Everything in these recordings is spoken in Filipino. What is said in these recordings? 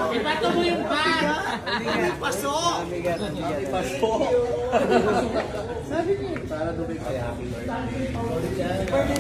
Ibato mo yung bag! Paso! Paso! Sabi niya, para dumig kay happy birthday.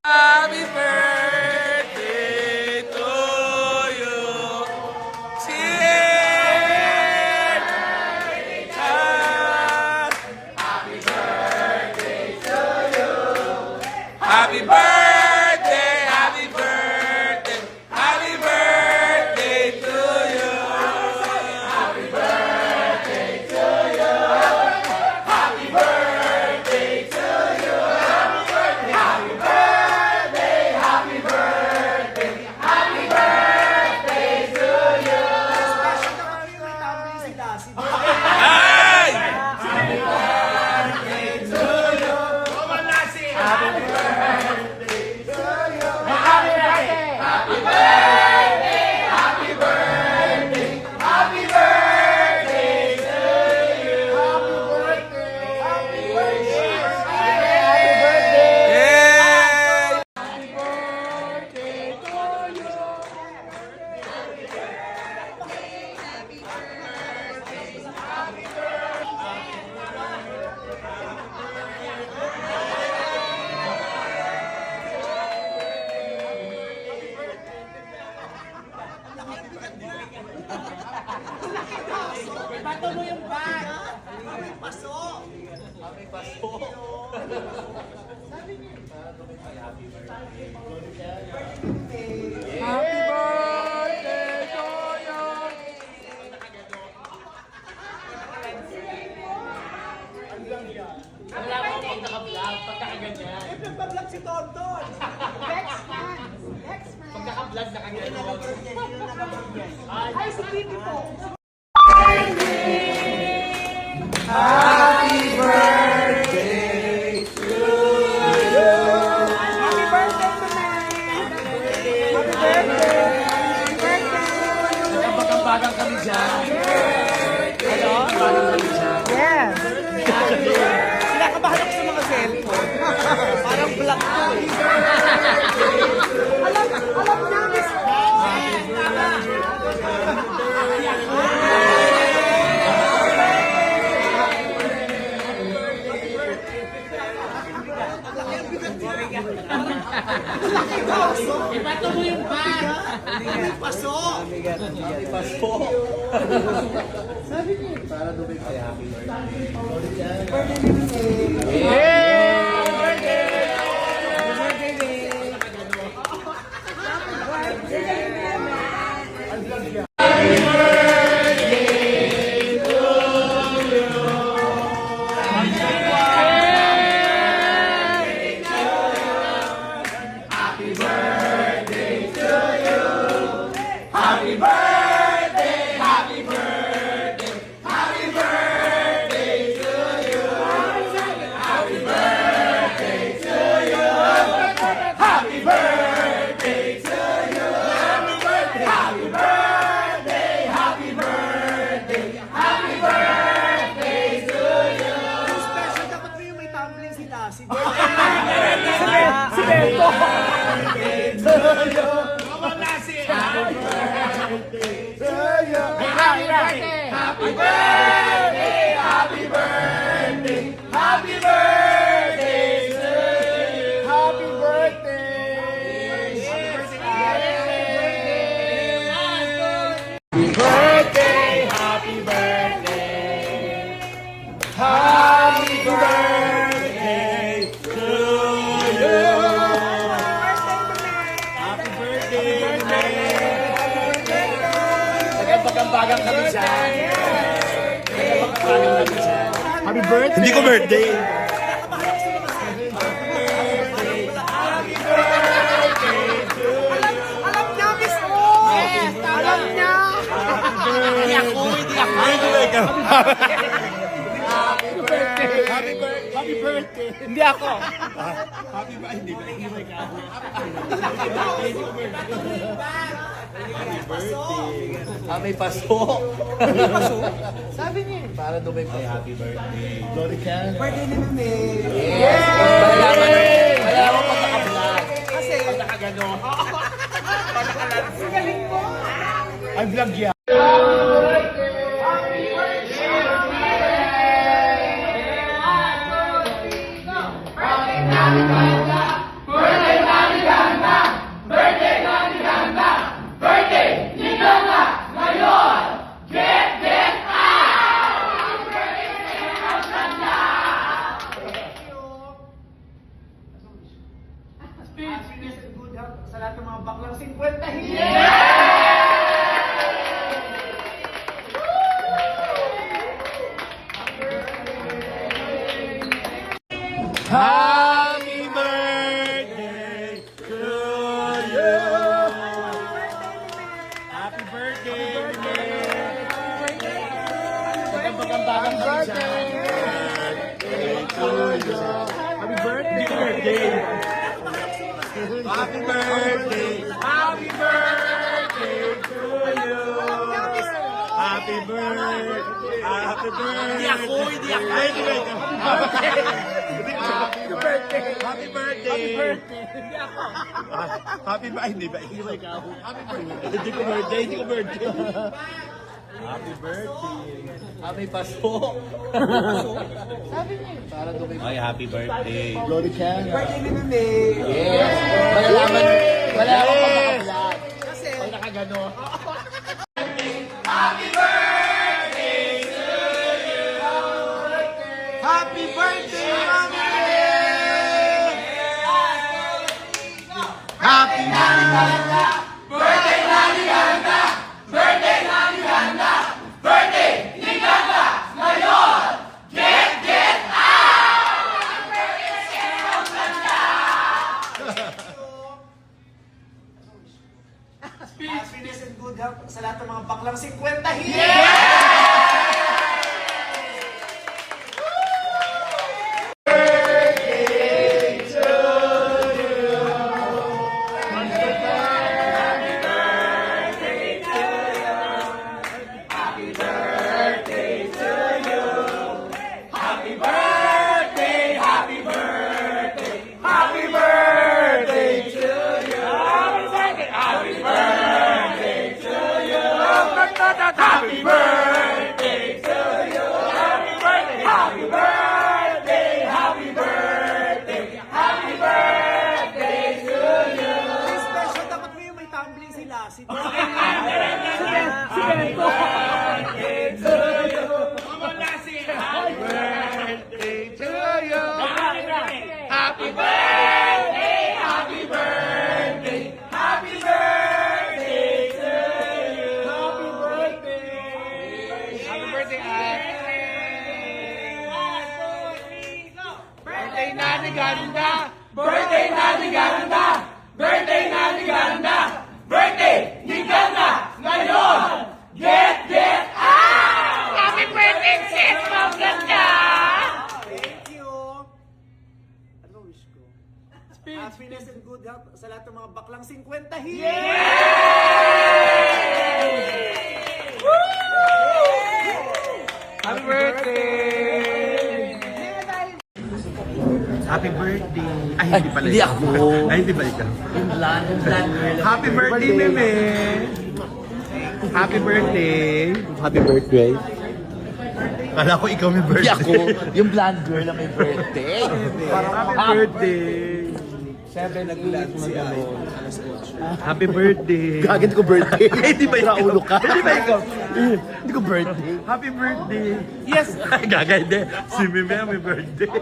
Happy birthday to you. Cheers! Happy birthday, happy birthday, happy birthday to you. Happy birthday to you. Happy birthday to you. Happy birthday, happy birthday, happy birthday to you. Ay! Happy birthday to you. Happy birthday to you. Happy birthday. Happy birthday. Happy birthday. Happy birthday to you. Happy birthday. Happy birthday. Happy birthday. Yay! Happy birthday to you. Ibato mo yung bag! Paso! Paso! Happy birthday to you. Wala ko pag naka-vlog, pagkakaganyan. Nagpa-vlog si Tonton! Pagkaka-vlog nakaganyan. Ay, si Pipi po! Happy birthday to you. Happy birthday, Manay! Happy birthday! Nagpagkambagang kami dyan. Ano? Bagang kami dyan. Yes! Kinakabahan ako sa mga cellphone. Parang black to eh. Alam niya, Miss Ko! Ibato mo yung bag! Paso! Paso! Sabi niya, para dumig kay happy birthday. Happy birthday, happy birthday, happy birthday to you. Happy birthday to you. Happy birthday to you. Happy birthday, happy birthday, happy birthday to you. Special, dapat mo yung may tumbling si Lassie. Si Beto. Nababangbagang kami dyan. Nababangbagang kami dyan. Happy birthday! Hindi ko birthday. Alam niya, Miss O! Yes! Alam niya! Hindi ako, hindi ako. Hindi ba ikaw? Happy birthday! Hindi ako. Happy ba? Hindi ba? Hindi ba ikaw? May paso. May paso? Sabi niya. Para dumay pa. Happy birthday. Glory ka. Birthday ni Meme. Yes! Malalaman pag naka-vlog. Kasi, Pag nakagano. Ay, vlog yan. happiness and good health sa lahat ng mga baklang 50. Happy birthday to you. Happy birthday. Magandang birthday! Happy birthday! Happy birthday. Happy birthday to you. Happy birthday. Happy birthday. Hindi ako, hindi ako. Ay, hindi ba ikaw? Happy birthday. Happy birthday. Hindi ako. Happy ba? Hindi ba? Hindi ba ikaw? Happy birthday. Hindi ko birthday. Hindi ko birthday. Happy birthday. May paso. Sabi niya. Para dumay pa. Ay, happy birthday. Glory ka. Birthday ni Meme. Yes! Malalaman pag naka-vlog. Kasi, Pag nakagano. happy birthday, Mami! Happy birthday. Happiness and good health sa lahat ng mga baklang 50. May special, dapat mo yung may tumbling si Lassie. Birthday na ni Ganda! Birthday na ni Ganda! Birthday na ni Ganda! Birthday ni Ganda! Ngayon! Get out! Happy birthday, sis! Maganda! Thank you. Ano ba wish ko? Happiness and good health sa lahat ng mga baklang 50. Happy birthday! Happy birthday. Ay, hindi pala Hindi ikaw. ako. Ay, hindi pala ikaw. Yung blonde girl. Happy birthday, Meme. Happy birthday. Happy birthday! Kala ko ikaw may Hindi birthday. ako. Yung blonde girl na may birthday. Happy birthday. 7 nagulat si Happy birthday. Gagawin ko birthday! Ay, di ba ikaw? Naulo ka? Hindi ba ikaw? Hindi ko birthday! Happy birthday. Yes. Gagay din. Si Meme may birthday.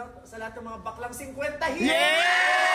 health sa lahat ng mga baklang 50 hit! Yeah!